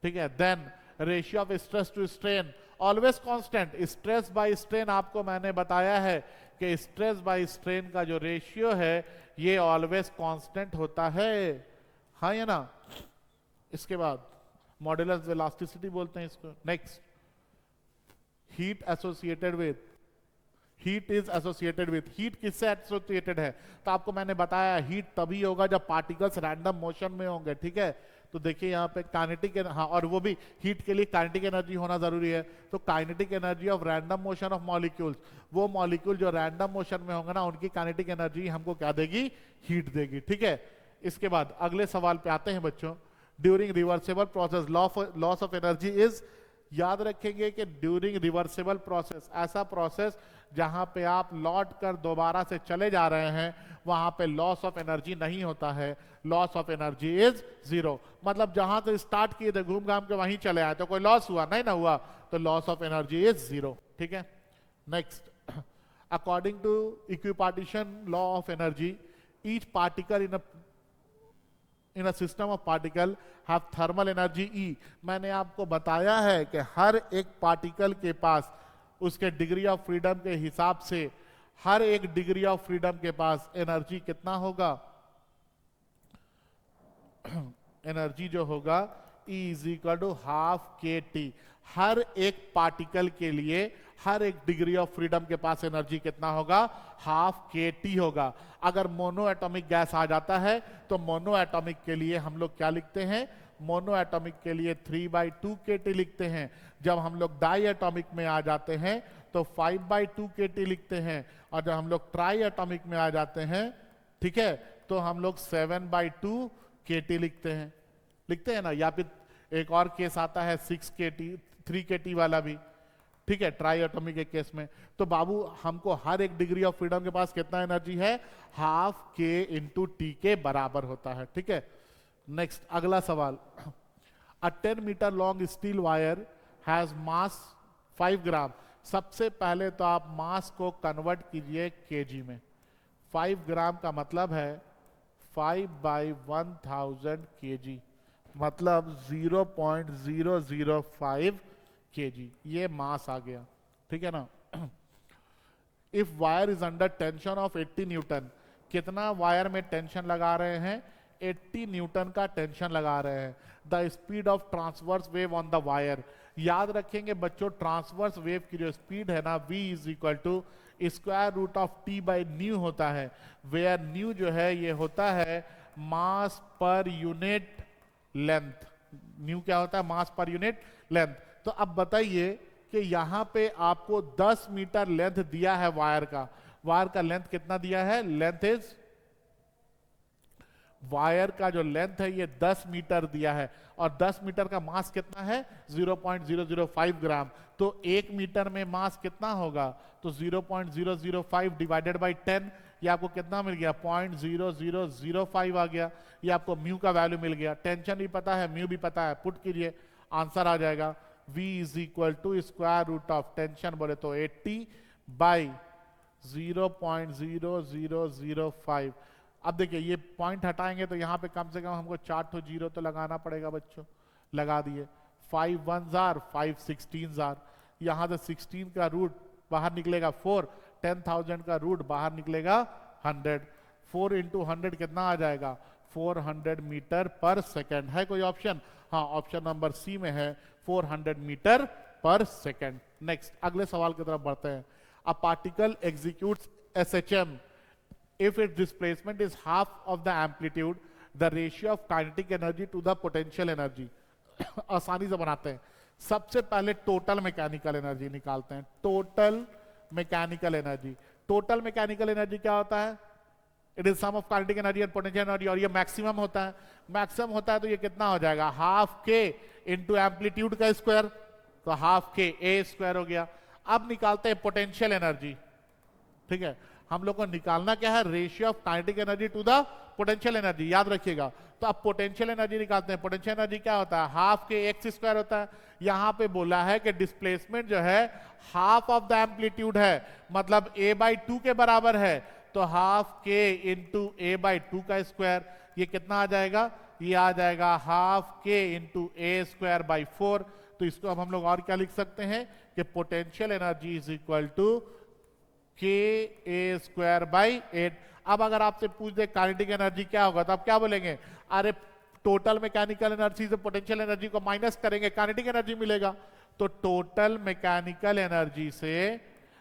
ठीक है, then ratio of stress to strain always constant. Stress by strain आपको मैंने बताया है कि स्ट्रेस बाय स्ट्रेन का जो रेशियो है ये ऑलवेज कांस्टेंट होता है। हाँ या ना। इसके बाद मॉड्यूलस इलास्टिसिटी बोलते हैं इसको। Next, heat associated with, heat is associated with, heat किससे एसोसिएटेड है? तो आपको मैंने बताया हीट तभी होगा जब पार्टिकल्स रैंडम मोशन में होंगे। ठीक है, तो देखिए यहाँ पे काइनेटिक, हाँ, और वो भी हीट के लिए काइनेटिक एनर्जी होना जरूरी है। तो kinetic energy of random motion of molecules, वो मॉलिक्यूल जो रैंडम मोशन में होंगे ना, उनकी काइनेटिक एनर्जी हमको क्या देगी? हीट देगी। ठीक है, इसके बाद अगले सवाल पे आते हैं बच्चों। During reversible process loss of energy is, याद रखेंगे कि ड्यूरिंग रिवर्सेबल प्रोसेस, ऐसा प्रोसेस जहां पे आप लौट कर दोबारा से चले जा रहे हैं, वहां पे लॉस ऑफ एनर्जी नहीं होता है। Loss of energy is zero. मतलब जहां से स्टार्ट किए थे घूम घाम के वहीं चले आए तो कोई लॉस हुआ? नहीं ना हुआ, तो loss of energy is zero. ठीक है, next, according to equipartition law of energy, each particle in a system of particle have thermal energy E. मैंने आपको बताया है कि हर एक पार्टिकल के पास उसके डिग्री ऑफ फ्रीडम के हिसाब से, हर एक डिग्री ऑफ फ्रीडम के पास एनर्जी कितना होगा? एनर्जी जो होगा E is equal to half k T. हर एक पार्टिकल के लिए हर एक डिग्री ऑफ फ्रीडम के पास एनर्जी कितना होगा? हाफ के टी होगा। अगर मोनो एटॉमिक गैस आ जाता है तो मोनो एटॉमिक के लिए हम लोग क्या लिखते हैं? मोनो एटॉमिक के लिए 3/2 के टी लिखते हैं। जब हम लोग डाई एटॉमिक में आ जाते हैं तो 5/2 के टी लिखते हैं, और जब हम लोग ट्राई एटॉमिक में आ जाते हैं, ठीक है, तो हम लोग 7/2 के टी लिखते हैं ना। या फिर एक और केस आता है 6 के टी, 3 के टी वाला भी, ठीक है, ट्राई एटॉमिक के केस में। तो बाबू हमको हर एक डिग्री ऑफ फ्रीडम के पास कितना एनर्जी है? हाफ के इंटू टी के बराबर होता है। ठीक है, नेक्स्ट अगला सवाल। A 10 metre long steel wire has mass 5 gram. सबसे पहले तो आप मास को कन्वर्ट कीजिए केजी में। 5 ग्राम का मतलब है 5/1000 केजी, मतलब 0.005 केजी, ये मास आ गया। ठीक है ना। If wire is under tension of 80 Newton, कितना वायर में टेंशन लगा रहे हैं? 80 न्यूटन का टेंशन लगा रहे हैं। The speed of transverse wave on the wire, याद रखेंगे बच्चों, ट्रांसवर्स वेव की जो स्पीड है ना, v is equal to square root of t by nu होता है, वेयर न्यू जो है ये होता है मास पर यूनिट लेंथ। न्यू क्या होता है? मास पर यूनिट लेंथ। तो अब बताइए कि यहां पे आपको 10 मीटर लेंथ दिया है वायर का। वायर का लेंथ कितना दिया है? लेंथ इज, वायर का जो लेंथ है ये 10 मीटर दिया है, और 10 मीटर का मास कितना है? 0.005 ग्राम। तो 1 मीटर में मास कितना होगा? तो 0.005 डिवाइडेड बाई 10, ये आपको कितना मिल गया? 0.0005 आ गया। ये आपको म्यू का वैल्यू मिल गया। टेंशन भी पता है, म्यू भी पता है, पुट कीजिए, आंसर आ जाएगा। v is equal to square root of tension बोले तो 80 बाई 0.0005। अब देखिए ये पॉइंट हटाएंगे तो यहाँ पे कम से कम हमको 4 तो जीरो तो लगाना पड़ेगा बच्चों। लगा दिए। 5 1s are 5 16s are, यहाँ से 16 का रूट बाहर निकलेगा 4, 10,000 का रूट बाहर निकलेगा 100। 4 इंटू 100 कितना आ जाएगा? 400 मीटर पर सेकेंड। है कोई ऑप्शन? हाँ, ऑप्शन नंबर सी में है, 400 मीटर पर सेकेंड। नेक्स्ट अगले सवाल की तरफ बढ़ते हैं। A particle executes SHM if its displacement is half of the amplitude, the ratio of kinetic energy to the potential energy। आसानी से बनाते हैं। सबसे पहले टोटल मैकेनिकल एनर्जी निकालते हैं। Total mechanical energy, total mechanical energy क्या होता है? It is sum of kinetic energy and potential energy, और ये मैक्सिमम होता है। मैक्सिमम होता है तो ये कितना हो जाएगा? हाफ के इंटू एम्पलीट्यूड का स्क्वायर, तो हाफ के ए स्क्वायर हो गया। अब निकालते हैं पोटेंशियल एनर्जी। ठीक है, हम लोग को निकालना क्या है? Ratio of kinetic energy to the potential energy, याद रखिएगा। तो अब पोटेंशियल एनर्जी निकालते हैं। पोटेंशियल एनर्जी क्या होता है? हाफ के एक्स स्क्वायर होता है। यहां पे बोला है कि डिस्प्लेसमेंट जो है हाफ ऑफ द एम्पलीट्यूड है, मतलब a/2 के बराबर है, तो हाफ के इंटू a/2 का स्क्वायर, ये कितना आ जाएगा? ये आ जाएगा हाफ के इंटू ए स्क्वायर बाई 4। तो इसको अब हम लोग और क्या लिख सकते हैं कि potential energy is equal to K A square by 8। अब अगर आपसे पूछ दे काइनेटिक एनर्जी क्या होगा, तो आप क्या बोलेंगे? अरे टोटल मैकेनिकल एनर्जी से पोटेंशियल एनर्जी को माइनस करेंगे, काइनेटिक एनर्जी मिलेगा। तो टोटल मैकेनिकल एनर्जी से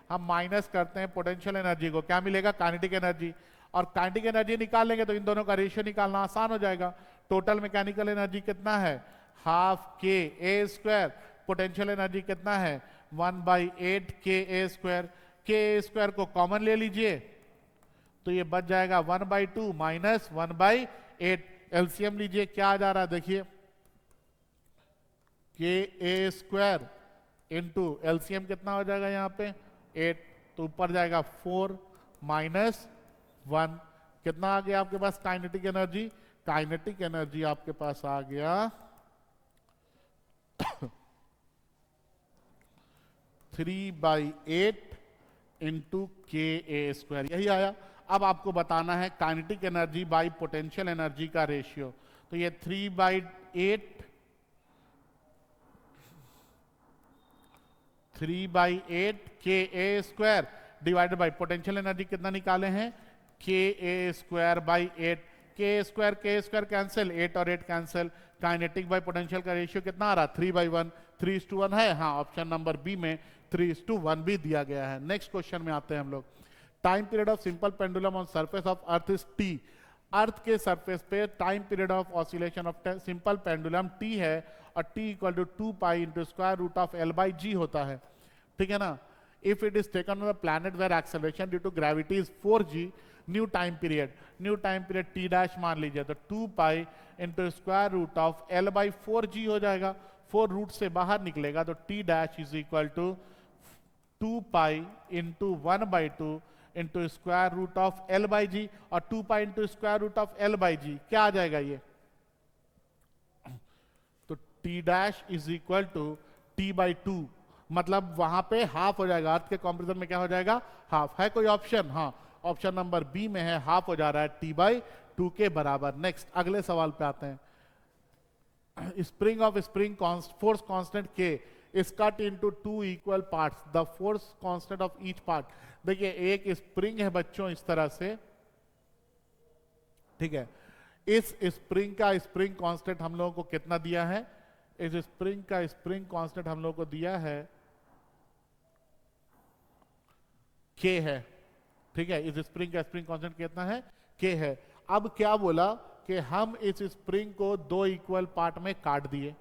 हम माइनस करते हैं पोटेंशियल एनर्जी को, क्या मिलेगा? Kinetic energy. और काइनेटिक एनर्जी निकाल लेंगे तो इन दोनों का रेशियो निकालना आसान हो जाएगा। टोटल मैकेनिकल एनर्जी कितना है, हाफ के ए स्क्वायर, पोटेंशियल एनर्जी कितना है 1/8 के ए स्क्वायर। के ए स्क्वायर को कॉमन ले लीजिए तो ये बच जाएगा 1/2 माइनस 1/8। एलसीएम लीजिए, क्या आ जा रहा है देखिए, के ए स्क्वायर इंटू एलसीएम कितना हो जाएगा यहाँ पे 8, तो ऊपर जाएगा 4 माइनस 1, कितना आ गया आपके पास काइनेटिक एनर्जी, काइनेटिक एनर्जी आपके पास आ गया 3/8 इंटू के ए स्क्वायर, यही आया। अब आपको बताना है kinetic energy by potential energy का रेशियो, तो ये 3/8 के ए square divided by potential energy कितना निकाले हैं के ए स्क्वायर बाई 8, के स्क्वायर कैंसिल, 8 और 8 कैंसिल, काइनेटिक बाई पोटेंशियल का रेशियो कितना आ रहा 3/1, 3:1 है, हाँ ऑप्शन नंबर बी में 3:1 भी दिया गया है। नेक्स्ट क्वेश्चन में आते हैं हम लोग। Time period of simple pendulum on surface of earth is t. Earth के सरफेस पे time period of oscillation of simple pendulum t है और t equal to 2π into square root of L/g होता है, ठीक है ना। If it is taken on a planet where acceleration due to gravity is 4g, new time period t dash मान लीजिए, तो 2π into square root of L/4g हो जाएगा, 4 रूट से बाहर निकलेगा तो T dash is equal to 2π into 1/2 into square root of L/g, और 2π into square root of L/g क्या आ जाएगा ये, तो T dash is equal to t/2, मतलब वहां पे हाफ हो जाएगा, अर्थ के कंपैरिजन में क्या हो जाएगा हाफ। है कोई ऑप्शन, हाँ ऑप्शन नंबर बी में है, हाफ हो जा रहा है t/2 के बराबर। नेक्स्ट अगले सवाल पे आते हैं। Spring of spring force constant के is cut into 2 equal parts, the force constant of each part। देखिए एक स्प्रिंग है बच्चों इस तरह से, ठीक है, इस स्प्रिंग का स्प्रिंग कांस्टेंट हम लोगों को कितना दिया है, इस स्प्रिंग का स्प्रिंग कांस्टेंट हम लोगों को दिया है k है, ठीक है, इस स्प्रिंग का स्प्रिंग कांस्टेंट कितना है k है। अब क्या बोला कि हम इस स्प्रिंग को 2 इक्वल पार्ट में काट दिए,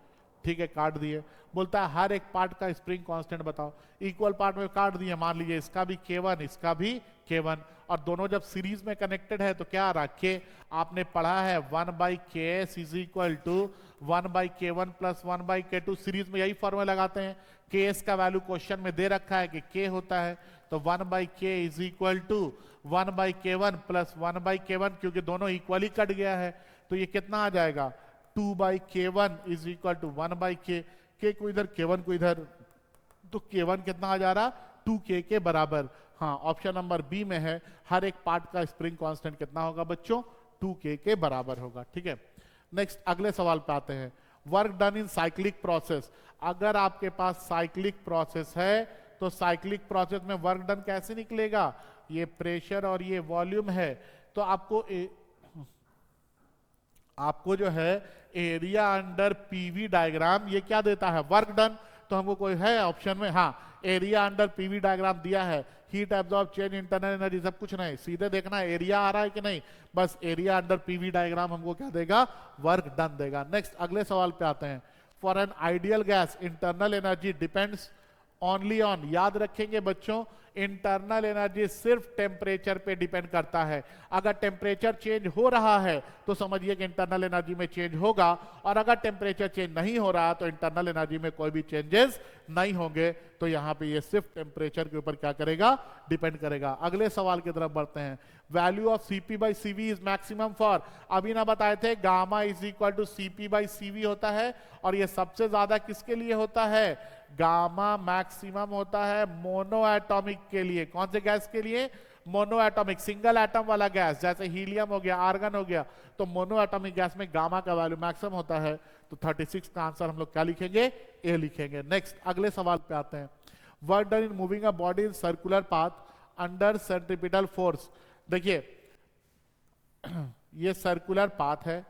ठीक है काट दिए, बोलता है हर एक पार्ट का स्प्रिंग कांस्टेंट बताओ, इक्वल पार्ट में काट दिए, मान लीजिए इसका भी k1 इसका भी k1, और दोनों जब सीरीज में कनेक्टेड है तो क्या आ रहा k, आपने पढ़ा है 1/ks is equal to 1/k1 plus 1/k2, series में यही फॉर्मूला लगाते हैं। ks का वैल्यू क्वेश्चन में दे रखा है कि k होता है, तो 1/k is equal to 1/k1 plus 1/k1, क्योंकि दोनों इक्वली कट गया है तो ये कितना आ जाएगा 2/k1 is equal to 1/k, k को इधर k1 को इधर, तो k1 कितना आ जा रहा 2k के बराबर। हाँ ऑप्शन नंबर बी में है, हर एक पार्ट का स्प्रिंग कांस्टेंट कितना होगा बच्चों 2k के बराबर होगा, ठीक है। नेक्स्ट अगले सवाल पे आते हैं। Work done in cyclic process, अगर आपके पास साइक्लिक प्रोसेस है तो साइक्लिक प्रोसेस में वर्क डन कैसे निकलेगा, ये प्रेशर और ये वॉल्यूम है, तो आपको जो है एरिया अंडर पीवी डायग्राम ये क्या देता है वर्क डन, तो हमको कोई है ऑप्शन में, हाँ एरिया अंडर पीवी डायग्राम दिया है, heat absorb change internal energy सब कुछ नहीं, सीधे देखना है एरिया आ रहा है कि नहीं, बस एरिया अंडर पीवी डायग्राम हमको क्या देगा वर्क डन देगा। नेक्स्ट अगले सवाल पे आते हैं। For an ideal gas internal energy depends only on, याद रखेंगे बच्चों इंटरनल एनर्जी सिर्फ टेम्परेचर पे डिपेंड करता है, अगर टेम्परेचर चेंज हो रहा है तो समझिए कि इंटरनल एनर्जी में चेंज होगा, और अगर टेम्परेचर चेंज नहीं हो रहा तो इंटरनल एनर्जी में कोई भी चेंजेस नहीं होंगे, तो यहाँ पे ये सिर्फ टेम्परेचर के ऊपर क्या करेगा डिपेंड करेगा। अगले सवाल की तरफ बढ़ते हैं। Value of CP/CV is maximum for, अभी ना बताए थे gamma is equal to CP/CV होता है, और ये सबसे ज्यादा किसके लिए होता है, गामा मैक्सिमम होता है मोनो एटॉमिक के लिए। कौन से गैस के लिए, मोनो एटॉमिक, सिंगल एटम वाला गैस, जैसे हीलियम हो गया आर्गन हो गया, तो मोनो एटॉमिक गैस में गामा का वैल्यू मैक्सिमम होता है, तो 36 का आंसर हम लोग क्या लिखेंगे ए लिखेंगे। नेक्स्ट अगले सवाल पे आते हैं। Work done in moving a body in circular path under centripetal force, देखिए ये सर्कुलर पाथ है,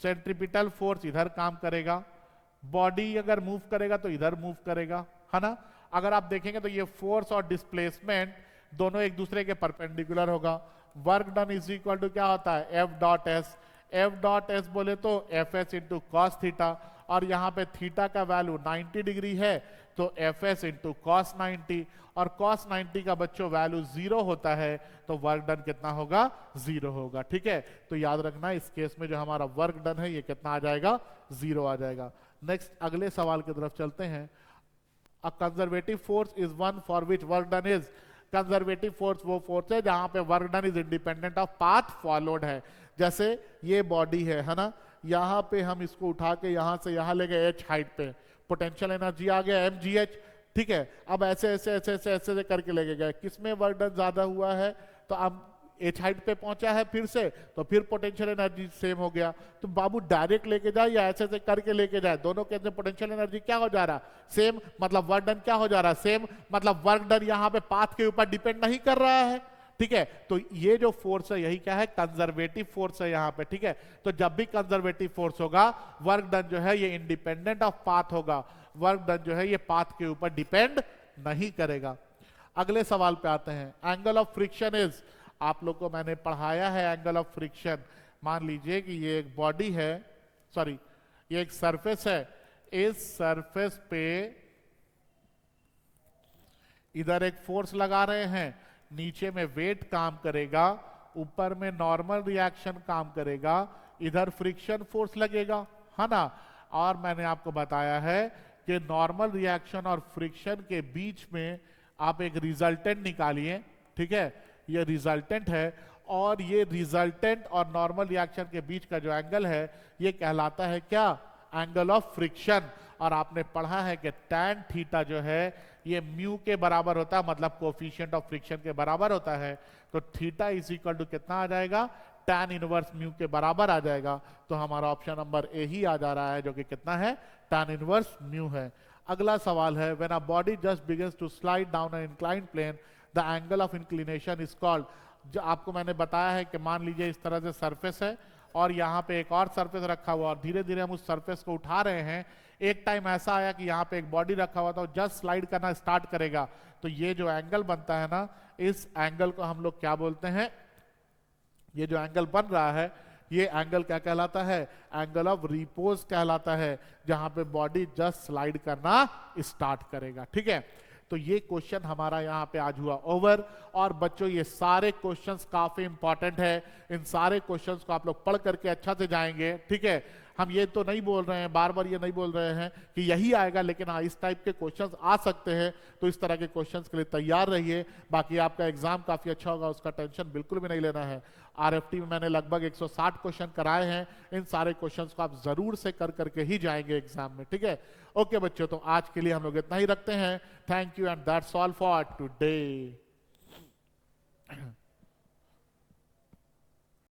सेंट्रीपिटल फोर्स इधर काम करेगा, बॉडी अगर मूव करेगा तो इधर मूव करेगा, है ना। अगर आप देखेंगे तो ये फोर्स और डिस्प्लेसमेंट दोनों एक दूसरे के परपेंडिकुलर होगा। Work done is equal to क्या होता है F.S, एफ डॉट एस बोले तो F S into cos theta, और यहाँ पे थीटा का वैल्यू 90 डिग्री है तो एफ एस इंटू कॉस 90, और cos 90 का बच्चों वैल्यू 0 होता है तो वर्क डन कितना होगा, 0 होगा। ठीक है, तो याद रखना इस केस में जो हमारा वर्क डन है ये कितना आ जाएगा, 0 आ जाएगा। नेक्स्ट अगले सवाल की तरफ चलते हैं। A conservative force is one for which work done is, conservative force वो फोर्स है जहां पे work done is independent of path followed है। जैसे ये बॉडी है ना, यहाँ पे हम इसको उठा के यहाँ से यहाँ ले गए h हाइट पे, पोटेंशियल एनर्जी आ गया mgh। ठीक है, अब ऐसे ऐसे ऐसे ऐसे ऐसे करके लेके गए, किसमें वर्क डन ज्यादा हुआ है, तो अब h हाइट पे पहुंचा है फिर से, तो फिर पोटेंशियल एनर्जी सेम हो गया। तो बाबू डायरेक्ट लेके जाए या ऐसे ऐसे करके लेके जाए, दोनों के अंदर पोटेंशियल एनर्जी क्या हो जा रहा, सेम, मतलब वर्क डन क्या हो जा रहा, सेम, मतलब वर्क डन यहाँ पे पाथ के ऊपर डिपेंड नहीं कर रहा है। ठीक है, तो ये जो फोर्स है यही क्या है, कंजर्वेटिव फोर्स है यहाँ पे। ठीक है, तो जब भी कंजर्वेटिव फोर्स होगा वर्क डन जो है ये इंडिपेंडेंट ऑफ पाथ होगा, वर्क डन जो है ये पाथ के ऊपर डिपेंड नहीं करेगा। अगले सवाल पे आते हैं। एंगल ऑफ फ्रिक्शन इज, आप लोग को मैंने पढ़ाया है एंगल ऑफ फ्रिक्शन। मान लीजिए कि ये एक बॉडी है, सॉरी ये एक सरफेस है, इस सरफेस पे इधर एक फोर्स लगा रहे हैं, नीचे में वेट काम करेगा, ऊपर में नॉर्मल रिएक्शन काम करेगा, इधर फ्रिक्शन फोर्स लगेगा, है ना। और मैंने आपको बताया है कि नॉर्मल रिएक्शन और फ्रिक्शन के बीच में आप एक रिजल्टेंट निकालिए। ठीक है, ये रिजल्टेंट है, और ये रिजल्टेंट और नॉर्मल रिएक्शन के बीच का जो एंगल है ये कहलाता है क्या, एंगल ऑफ फ्रिक्शन। और आपने पढ़ा है कि tan थीटा जो है ये म्यू के बराबर होता है, मतलब कोफिशिएंट ऑफ फ्रिक्शन के बराबर होता है। तो थीटा इज इक्वल टू कितना आ जाएगा, tan इनवर्स म्यू के बराबर आ जाएगा। तो हमारा ऑप्शन नंबर ए ही आ जा रहा है, जो कि कितना है, tan इनवर्स म्यू है। अगला सवाल है, when a body just begins to slide down an inclined plane the angle of inclination is called. जो आपको मैंने बताया है कि मान लीजिए इस तरह से सरफेस है और यहाँ पे एक और सरफेस रखा हुआ, और धीरे धीरे हम उस सरफेस को उठा रहे हैं। एक टाइम ऐसा आया कि यहाँ पे एक बॉडी रखा हुआ था, जस्ट स्लाइड करना स्टार्ट करेगा, तो ये जो एंगल बनता है ना, इस एंगल को हम लोग क्या बोलते हैं, ये जो एंगल बन रहा है ये एंगल क्या कहलाता है, एंगल ऑफ रिपोज कहलाता है, जहां पे बॉडी जस्ट स्लाइड करना स्टार्ट करेगा। ठीक है, तो ये क्वेश्चन हमारा यहाँ पे आज हुआ ओवर। और बच्चों ये सारे क्वेश्चंस काफी इंपॉर्टेंट है, इन सारे क्वेश्चंस को आप लोग पढ़ करके अच्छा से जाएंगे। ठीक है, हम ये तो नहीं बोल रहे हैं, बार बार ये नहीं बोल रहे हैं कि यही आएगा, लेकिन हाँ इस टाइप के क्वेश्चंस आ सकते हैं, तो इस तरह के क्वेश्चंस के लिए तैयार रहिए। बाकी आपका एग्जाम काफी अच्छा होगा, उसका टेंशन बिल्कुल भी नहीं लेना है। आरएफटी में मैंने लगभग 160 क्वेश्चन कराए हैं, इन सारे क्वेश्चंस को आप जरूर से कर करके ही जाएंगे एग्जाम में। ठीक है, ओके बच्चों, तो आज के लिए हम लोग इतना ही रखते हैं। Thank you and that's all for today.